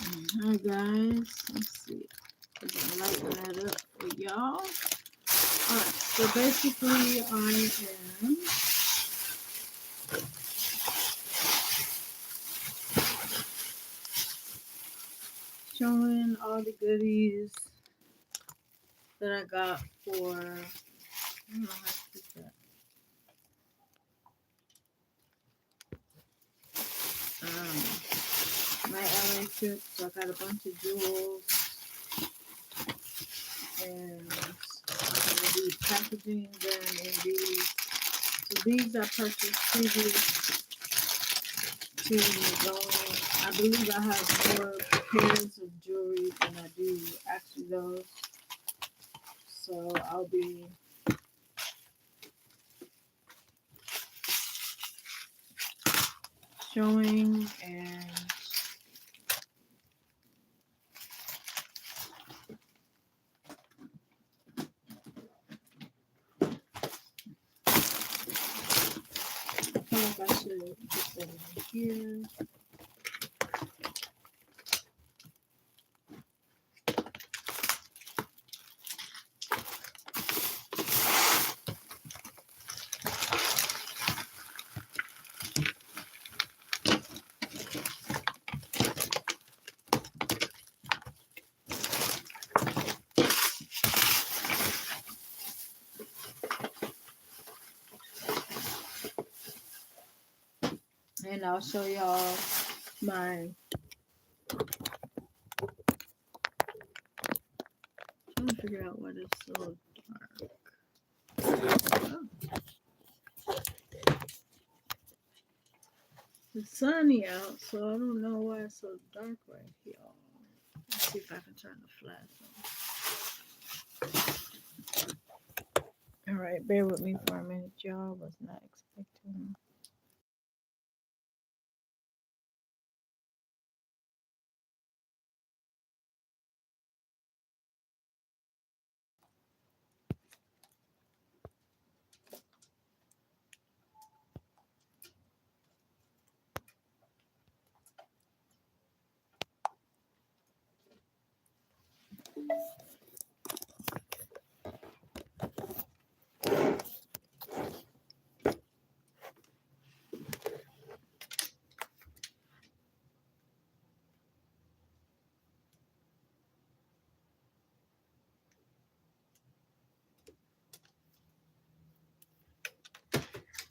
Alright, guys. Let's see. I'm gonna lighten that up for y'all. Alright, so basically I am showing all the goodies that I got for, I don't know how to put that. My LA trip, so I got a bunch of jewels, and I'm gonna do packaging them in these. So these I purchased previous to going. I believe I have more pairs of jewelry than I do actually those. So I'll be showing and I feel like I should put that in here. And I'll show y'all my, trying to figure out what is so dark. Oh, it's sunny out, so I don't know why it's so dark right here. Let's see if I can turn the flash on. All right, bear with me for a minute, y'all. Was not expecting.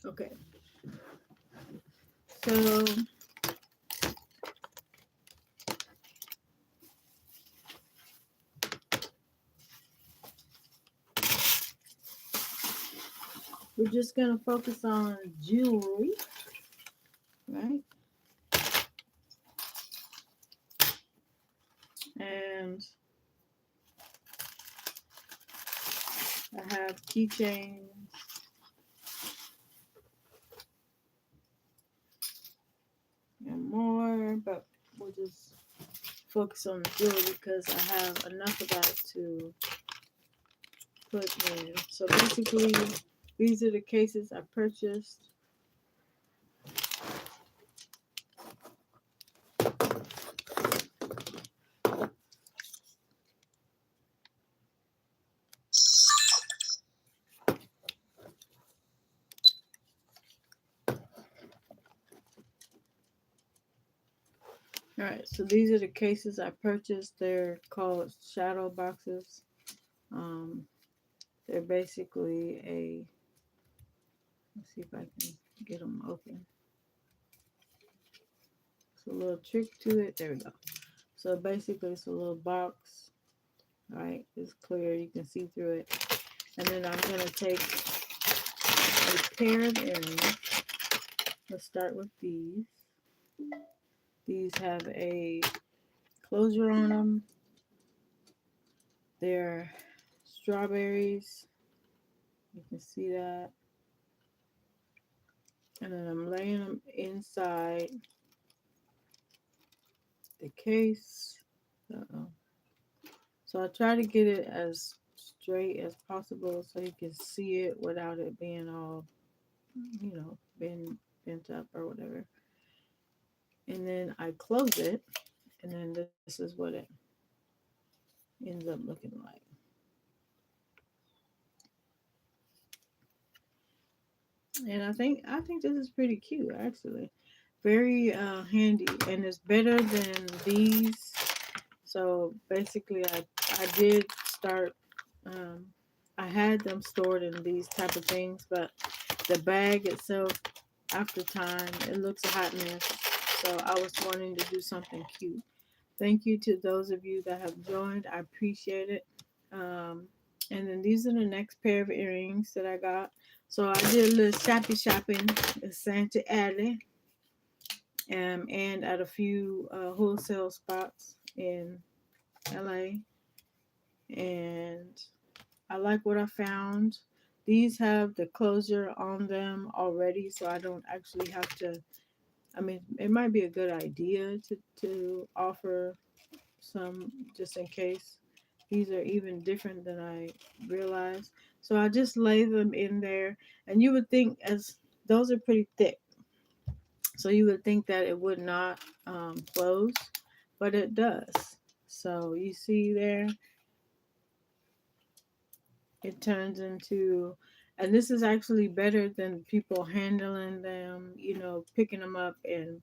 Okay, so we're just gonna focus on jewelry, right? And I have keychains and more, but we'll just focus on the jewelry because I have enough of that to put in. So basically, these are the cases I purchased. All right, so these are the cases I purchased. They're called shadow boxes. Um, they're basically a, let's see if I can get them open. It's a little trick to it. There we go. So basically, it's a little box. All right, it's clear. You can see through it. And then I'm going to take a pair of earrings. Let's start with these. These have a closure on them. They're strawberries. You can see that. And then I'm laying them inside the case. Uh-oh. So I try to get it as straight as possible so you can see it without it being all, bent up or whatever. And then I close it, And then this is what it ends up looking like. And I think this is pretty cute actually. Very handy, and it's better than these. So basically I did start um, I had them stored in these type of things, but the bag itself after time it looks a hot mess. So I was wanting to do something cute. Thank you to those of you that have joined. I appreciate it. Um, and then these are the next pair of earrings that I got. So I did a little shopping at Santa Alley, and at a few wholesale spots in LA. And I like what I found. These have the closure on them already, so I don't actually have to. I mean, it might be a good idea to offer some just in case. These are even different than I realized. So I just lay them in there, and you would think as those are pretty thick, so you would think that it would not close, but it does. So you see there, it turns into, and this is actually better than people handling them, picking them up and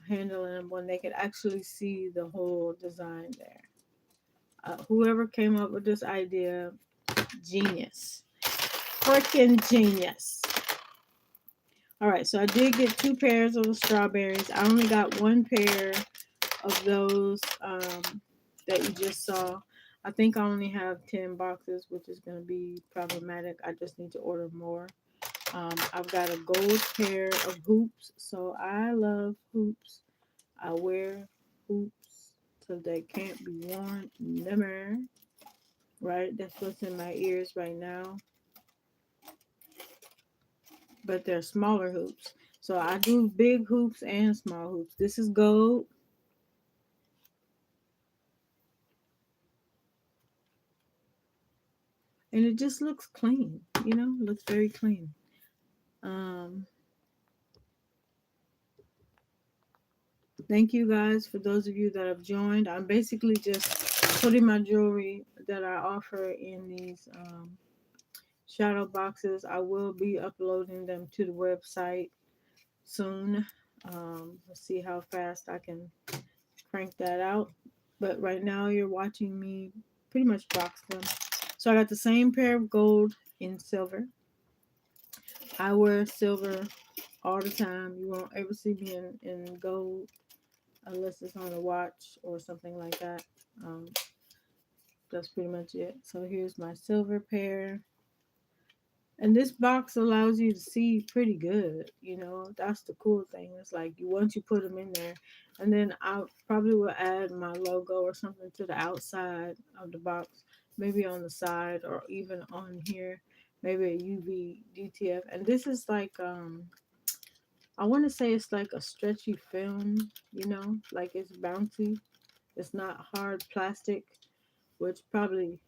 handling them when they could actually see the whole design there. Whoever came up with this idea, genius. Freaking genius. All right, so I did get 2 pairs of strawberries. I only got 1 pair of those that you just saw. I think I only have 10 boxes, which is going to be problematic. I just need to order more. I've got a gold pair of hoops, so I love hoops. I wear hoops so they can't be worn never. Right? That's what's in my ears right now. But they're smaller hoops. So I do big hoops and small hoops. This is gold. And it just looks clean, looks very clean. Um, Thank you guys for those of you that have joined. I'm basically just putting my jewelry that I offer in these shadow boxes. I will be uploading them to the website soon. Let's see how fast I can crank that out. But right now you're watching me pretty much box them. So I got the same pair of gold in silver. I wear silver all the time. You won't ever see me in gold unless it's on a watch or something like that. Um, that's pretty much it. So here's my silver pair. And this box allows you to see pretty good. That's the cool thing. It's like once you put them in there, and then I probably will add my logo or something to the outside of the box, maybe on the side or even on here, maybe a UV DTF. And this is like I want to say it's like a stretchy film, like it's bouncy. It's not hard plastic, which probably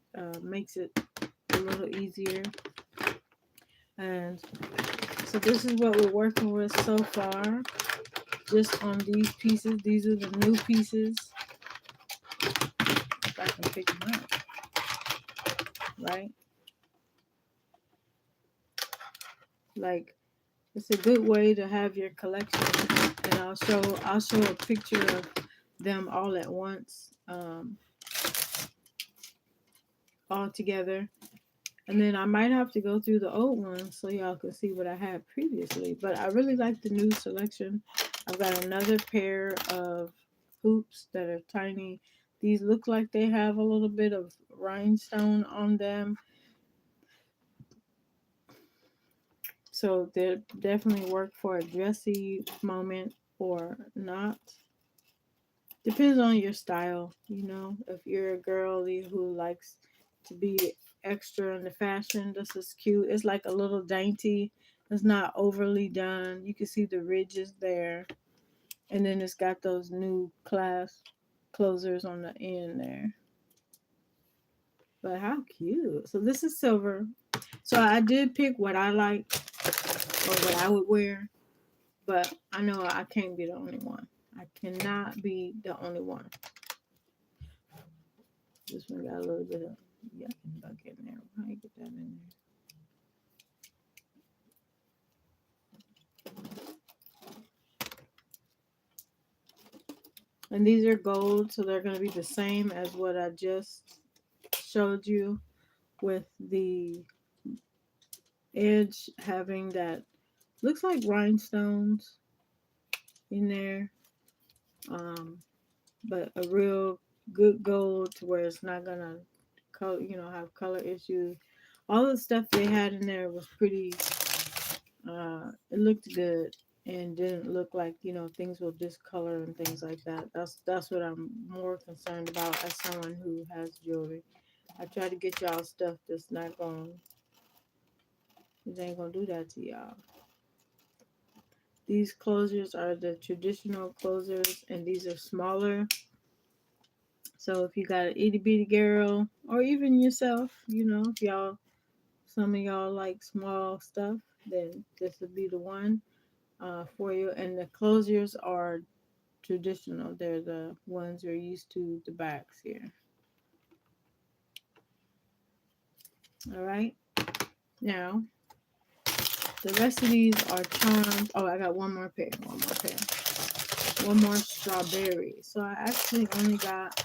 makes it a little easier. And so this is what we're working with so far. Just on these pieces. These are the new pieces. If I can pick them up. Right? Like, it's a good way to have your collection. And I'll show a picture of them all at once. All together. And then I might have to go through the old ones so y'all can see what I had previously. But I really like the new selection. I've got another pair of hoops that are tiny. These look like they have a little bit of rhinestone on them. So they definitely work for a dressy moment or not. Depends on your style, If you're a girly who likes to be extra in the fashion, this is cute. It's like a little dainty. It's not overly done. You can see the ridges there. And then it's got those new clasp closers on the end there. But how cute. So this is silver. So I did pick what I like or what I would wear. But I know I can't be the only one. I cannot be the only one. This one got a little bit of yucking bucket in there. How you get that in there? And these are gold, so they're going to be the same as what I just showed you, with the edge having that looks like rhinestones in there, but a real good gold to where it's not gonna color, have color issues. All the stuff they had in there was pretty. It looked good and didn't look like things will discolor and things like that. That's what I'm more concerned about as someone who has jewelry. I try to get y'all stuff that's not going. It ain't gonna do that to y'all. These closures are the traditional closures, and these are smaller. So if you got an itty bitty girl, or even yourself, if some of y'all like small stuff, then this would be the one for you. And the closures are traditional. They're the ones you're used to, the backs here. All right. Now, the rest of these are charmed. Oh, I got one more pair. One more strawberry. So I actually only got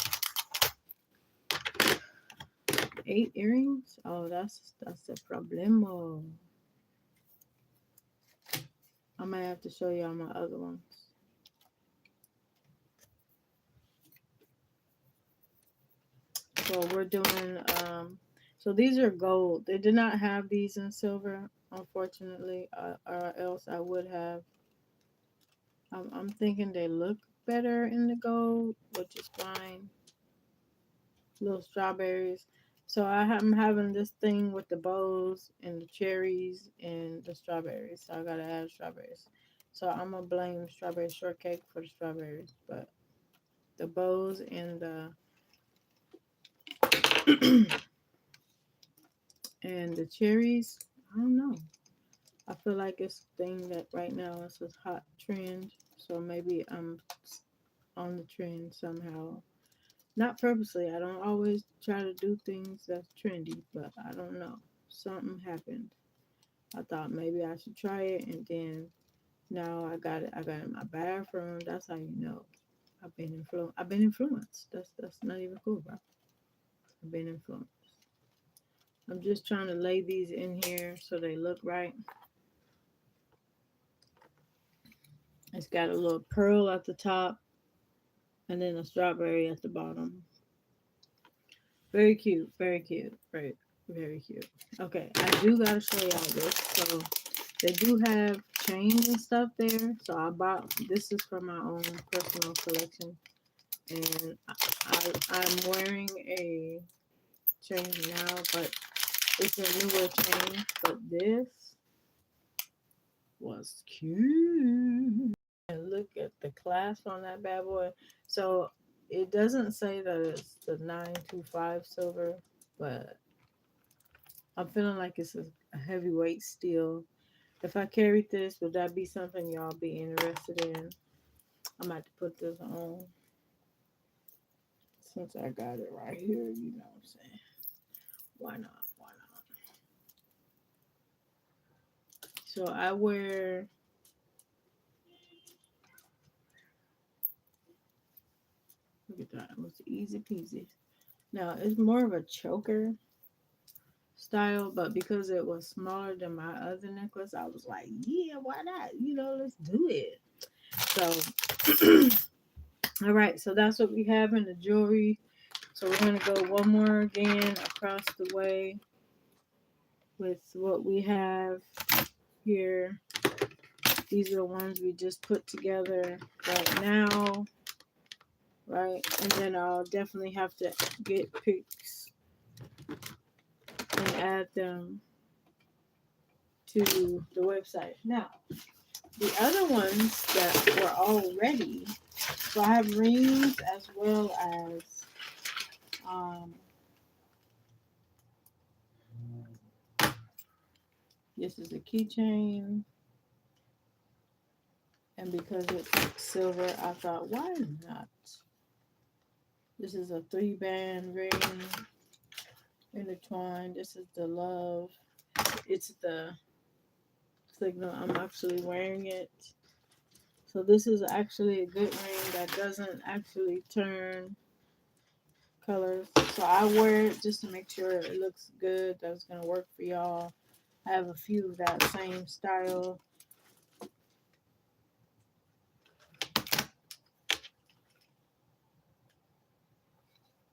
8 earrings. Oh, that's the problemo. I might have to show y'all my other ones. So we're doing, so these are gold. They did not have these in silver, unfortunately, or else I would have. I'm thinking they look better in the gold, which is fine. Little strawberries. So I'm having this thing with the bows and the cherries and the strawberries. So I gotta add strawberries. So I'm gonna blame strawberry shortcake for the strawberries, but the bows and the and the cherries, I don't know. I feel like it's a thing that right now is a hot trend. So maybe I'm on the trend somehow. Not purposely. I don't always try to do things that's trendy, but I don't know. Something happened. I thought maybe I should try it, and then now I got it. I got it in my bathroom. That's how you know. I've been influenced. That's not even cool, bro. I've been influenced. I'm just trying to lay these in here so they look right. It's got a little pearl at the top and then a strawberry at the bottom. Very cute. Very cute. Very cute. Okay, I do gotta show y'all this. So they do have chains and stuff there. So I bought this is for my own personal collection, and I'm wearing a chain now, but it's a newer chain. But this was cute. And look at the clasp on that bad boy. So it doesn't say that it's the 925 silver, but I'm feeling like it's a heavyweight steel. If I carried this, would that be something y'all be interested in? I'm about to put this on since I got it right here. You know what I'm saying? Why not? Why not? So I wear. Look at that. It was easy peasy. Now it's more of a choker style, but because it was smaller than my other necklace, I was like, yeah, why not? Let's do it. So, all right, so that's what we have in the jewelry. So we're going to go one more again across the way with what we have here. These are the ones we just put together right now, right? And then I'll definitely have to get pics and add them to the website. Now, the other ones that were all ready, so I have rings as well as this is a keychain, and because it's silver, I thought, why not? This is a 3-band ring intertwined. This is the love. It's the signal. I'm actually wearing it. So this is actually a good ring that doesn't actually turn colors. So I wear it just to make sure it looks good. That's gonna work for y'all. I have a few of that same style.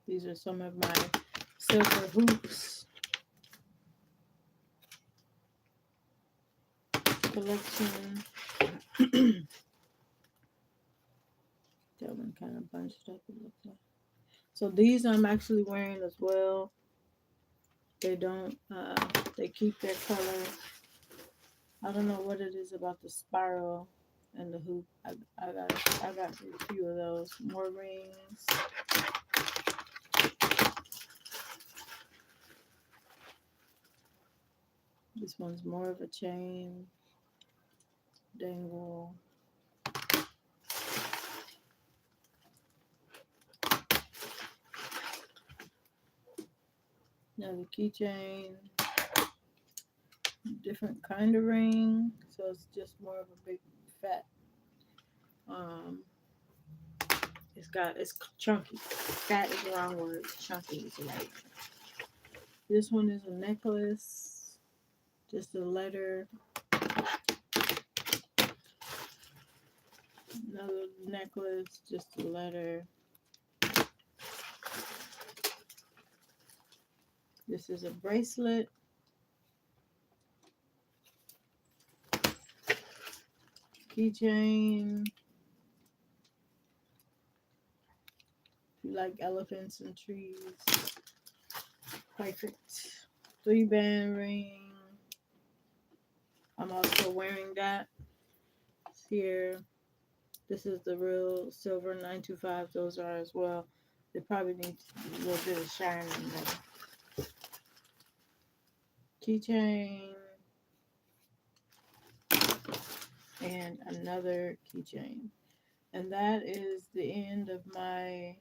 These are some of my silver hoops collection. That one kind of bunched up, it looks like. So these I'm actually wearing as well. They don't, they keep their color. I don't know what it is about the spiral and the hoop. I got a few of those. More rings. This one's more of a chain dangle. Another keychain. Different kind of ring. So it's just more of a big fat. It's chunky. Fat is the wrong word. Chunky is right. This one is a necklace. Just a letter. Another necklace, just a letter. This is a bracelet. Keychain. If you like elephants and trees. Perfect. 3-band ring. I'm also wearing that. It's here. This is the real silver 925. Those are as well. They probably need a little bit of shine in them. Keychain. And another keychain. And that is the end of my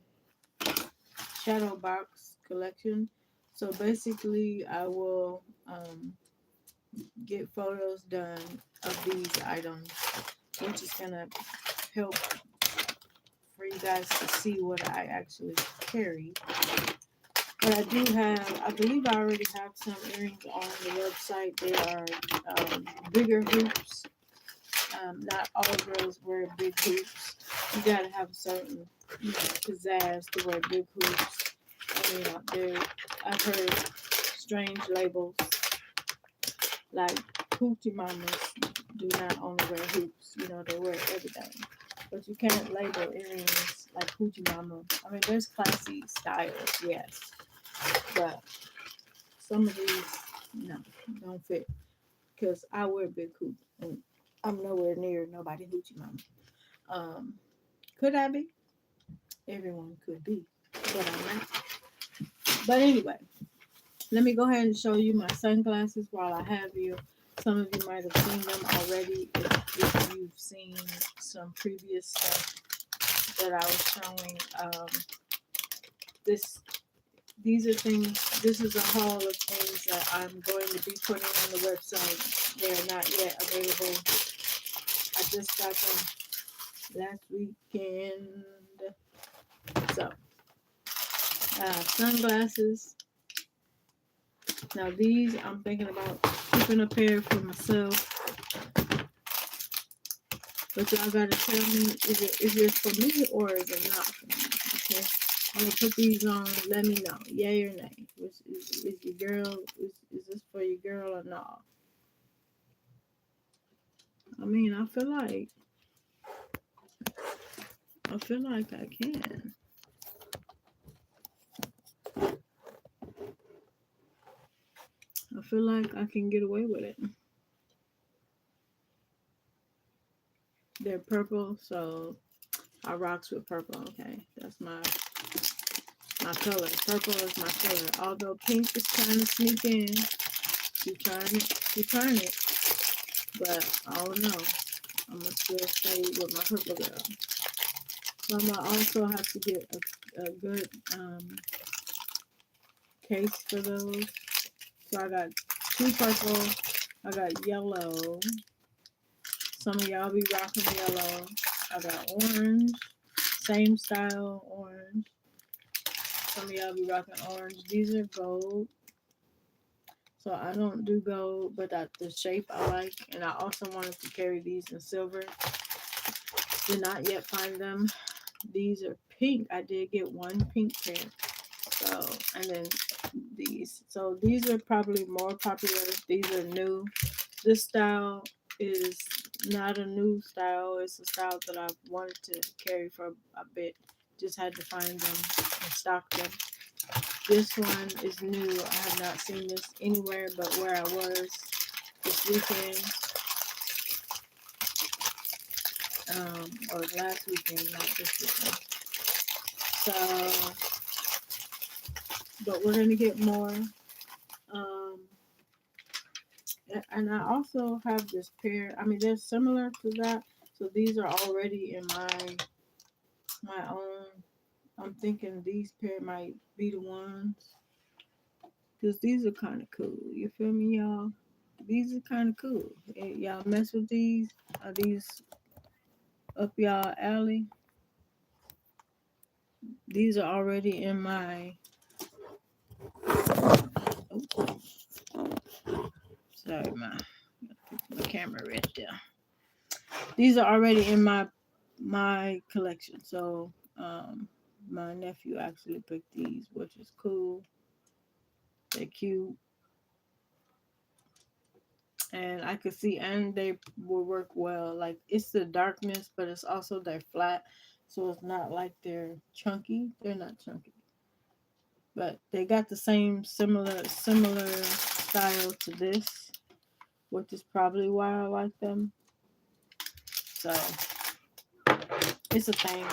shadow box collection. So basically I will get photos done of these items, which is gonna help for you guys to see what I actually carry. But I do have, I believe I already have some earrings on the website. They are bigger hoops. Not all girls wear big hoops. You gotta have a certain, pizzazz to wear big hoops. I mean, I've heard strange labels like hoochie mamas do not only wear hoops. They wear everything. But you can't label earrings like hoochie mama. I mean, there's classy styles, yes, but some of these, no, don't fit. Because I wear big hoops, and I'm nowhere near nobody hoochie mama. Could I be? Everyone could be, but I'm not. But anyway, let me go ahead and show you my sunglasses while I have you. Some of you might have seen them already if you've seen some previous stuff that I was showing. These are things, this is a haul of things that I'm going to be putting on the website. They're not yet available. I just got them last weekend. So, sunglasses. Now these, I'm thinking about keeping a pair for myself. But y'all gotta tell me, is it for me or is it not for me? Okay. I'm gonna put these on. Let me know, yay or nay. Is your girl? Is this for your girl or not? I mean, I feel like I can. I feel like I can get away with it. They're purple, so I rocks with purple. Okay, that's my color. Purple is my color. Although pink is trying to sneak in. She's trying it. But I don't know. I'm gonna still stay with my purple girl. So I'm gonna also have to get a good case for those. So I got 2 purple, I got yellow. Some of y'all be rocking yellow. I got orange, same style orange. Some of y'all be rocking orange. These are gold. So I don't do gold, but the shape I like. And I also wanted to carry these in silver. Did not yet find them. These are pink. I did get 1 pink pair. So, and then these. So these are probably more popular. These are new. This style is not a new style. It's a style that I've wanted to carry for a bit. Just had to find them and stock them. This one is new. I have not seen this anywhere but where I was this weekend. Or last weekend, not this weekend. So, but we're going to get more. And I also have this pair. I mean, they're similar to that. So these are already in my own. I'm thinking these pair might be the ones. Because these are kind of cool. You feel me, y'all? These are kind of cool. Y'all mess with these? Are these up y'all alley? These are already in my... Oh, sorry, my camera right there. These are already in my collection. So my nephew actually picked these, which is cool. They're cute. And I could see, and they will work well. Like, it's the darkness, but it's also they're flat. So it's not like they're chunky. They're not chunky. But they got the same similar style to this, which is probably why I like them. So it's a thing.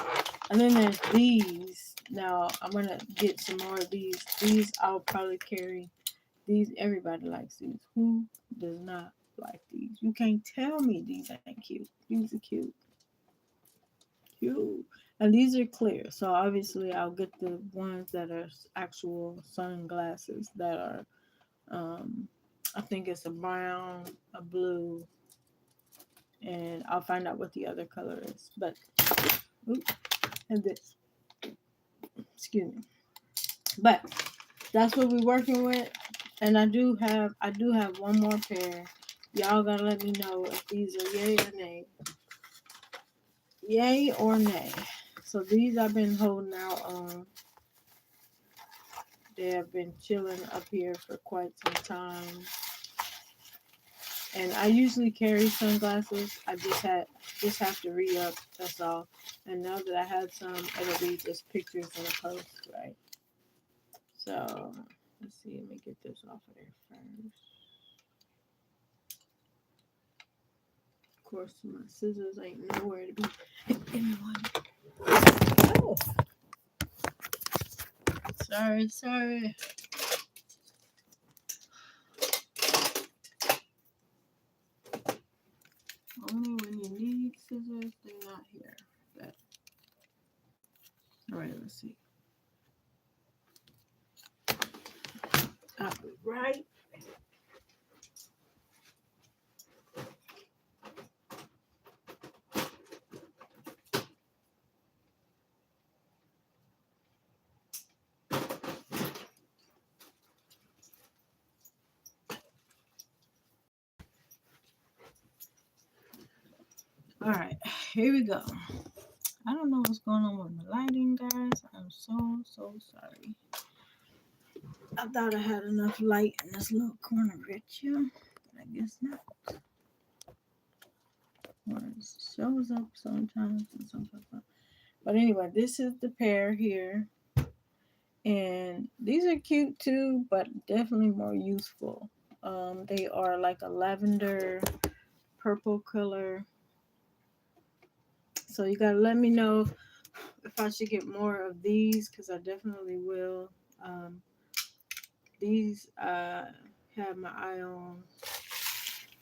And then there's these. Now I'm gonna get some more of these. These I'll probably carry. These everybody likes these. Who does not like these? You can't tell me these ain't cute. These are cute. Cute. And these are clear. So obviously I'll get the ones that are actual sunglasses that are I think it's a brown, a blue, and I'll find out what the other color is. But and this. Excuse me. But that's what we're working with. And I do have one more pair. Y'all gotta let me know if these are yay or nay. Yay or nay. So these I've been holding out on. They have been chilling up here for quite some time. And I usually carry sunglasses. I just have to re-up, that's all. And now that I have some, it'll be just pictures in a post, right? So let's see, let me get this off of there first. Of course, my scissors ain't nowhere to be. Give me one. Oh, sorry. Only when you need scissors, they're not here. But, all right, let's see. Right. All right, here we go. I don't know what's going on with my lighting, guys. I'm so sorry. I thought I had enough light in this little corner right here, but I guess not. Or it shows up sometimes and sometimes not. But anyway, this is the pair here. And these are cute too, but definitely more useful. They are like a lavender purple color. So you gotta let me know if I should get more of these, because I definitely will. These have my eye on.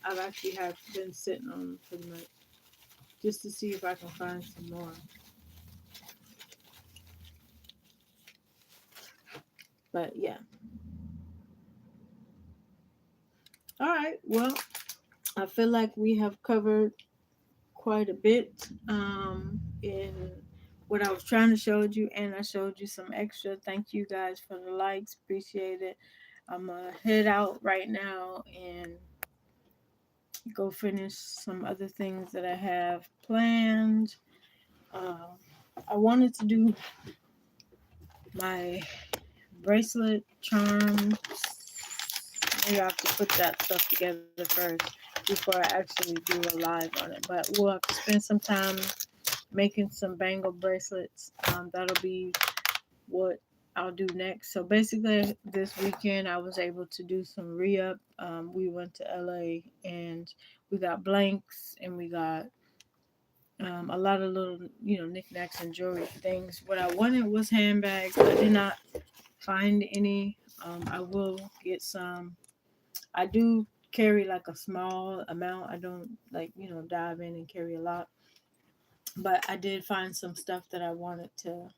I've actually been sitting on them pretty much just to see if I can find some more. But yeah. All right. Well, I feel like we have covered quite a bit in what I was trying to show you, and I showed you some extra. Thank you guys for the likes. Appreciate it. I'm gonna head out right now and go finish some other things that I have planned. Um, I wanted to do my bracelet charms. Maybe I have to put that stuff together first before I actually do a live on it. But we'll have to spend some time making some bangle bracelets. That'll be what I'll do next. So basically, this weekend I was able to do some re-up. We went to LA and we got blanks and we got a lot of little, knickknacks and jewelry things. What I wanted was handbags. I did not find any. I will get some. I do carry like a small amount. I don't like, dive in and carry a lot. But I did find some stuff that I wanted to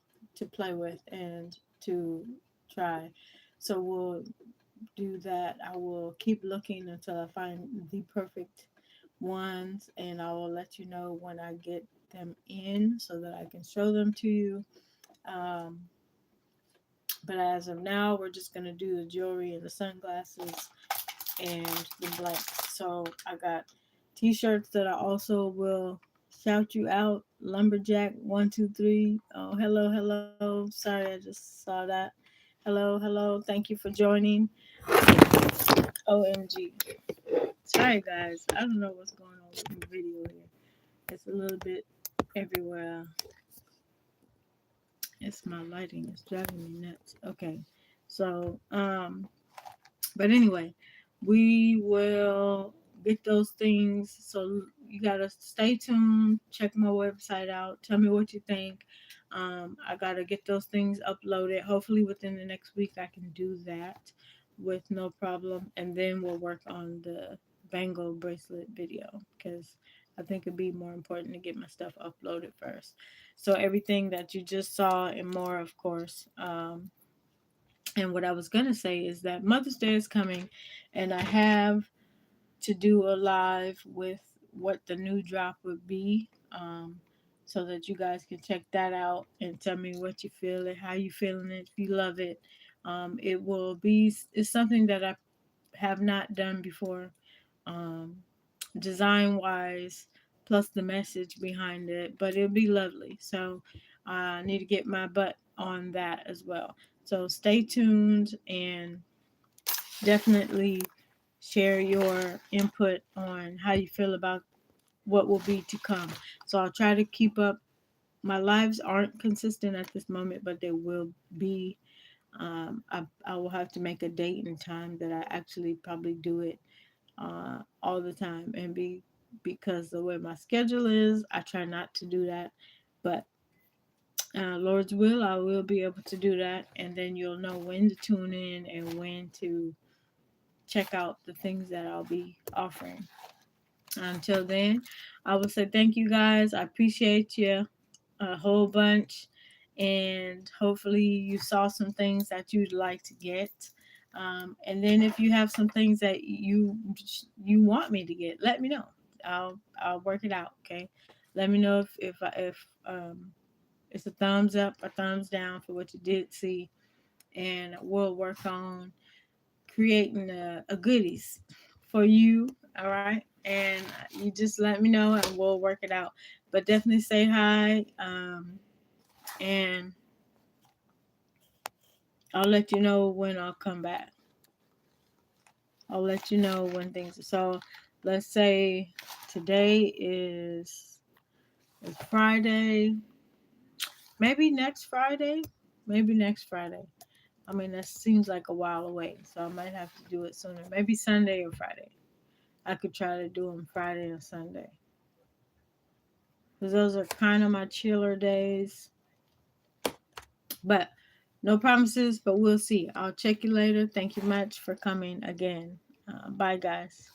play with and to try. So we'll do that. I will keep looking until I find the perfect ones, and I will let you know when I get them in so that I can show them to you. Um, but as of now, we're just gonna do the jewelry and the sunglasses and the blanks. So I got t-shirts that I also will shout you out. Lumberjack 123. Oh, hello, hello. Sorry, I just saw that. Hello, hello. Thank you for joining. OMG. Sorry, guys. I don't know what's going on with the video here. It's a little bit everywhere. It's my lighting. It's driving me nuts. Okay. So, but anyway, we will get those things. So you gotta stay tuned. Check my website out. Tell me what you think. I gotta get those things uploaded. Hopefully within the next week I can do that with no problem. And then we'll work on the bangle bracelet video because I think it'd be more important to get my stuff uploaded first. So everything that you just saw and more, of course. And what I was going to say is that Mother's Day is coming, and I have to do a live with what the new drop would be, so that you guys can check that out and tell me what you feel and how you feeling it, if you love it. It will be, it's something that I have not done before, um, design wise, plus the message behind it, but it'll be lovely. So I need to get my butt on that as well. So stay tuned and definitely share your input on how you feel about what will be to come. So I'll try to keep up. My lives aren't consistent at this moment, but they will be. I will have to make a date and time that I actually probably do it all the time, and because the way my schedule is, I try not to do that. But Lord's will, I will be able to do that, and then you'll know when to tune in and when to check out the things that I'll be offering. Until then, I will say thank you guys. I appreciate you a whole bunch, and hopefully you saw some things that you'd like to get. And then if you have some things that you want me to get, let me know. I'll work it out. Okay, let me know if it's a thumbs up or thumbs down for what you did see, and we'll work on creating a goodies for you. All right, and you just let me know and we'll work it out. But definitely say hi, and I'll let you know when I'll come back. I'll let you know when things are. So let's say today is Friday. Maybe next Friday. Maybe next Friday. I mean, that seems like a while away, so I might have to do it sooner. Maybe Sunday or Friday. I could try to do them Friday or Sunday. Because those are kind of my chiller days. But no promises, but we'll see. I'll check you later. Thank you much for coming again. Bye, guys.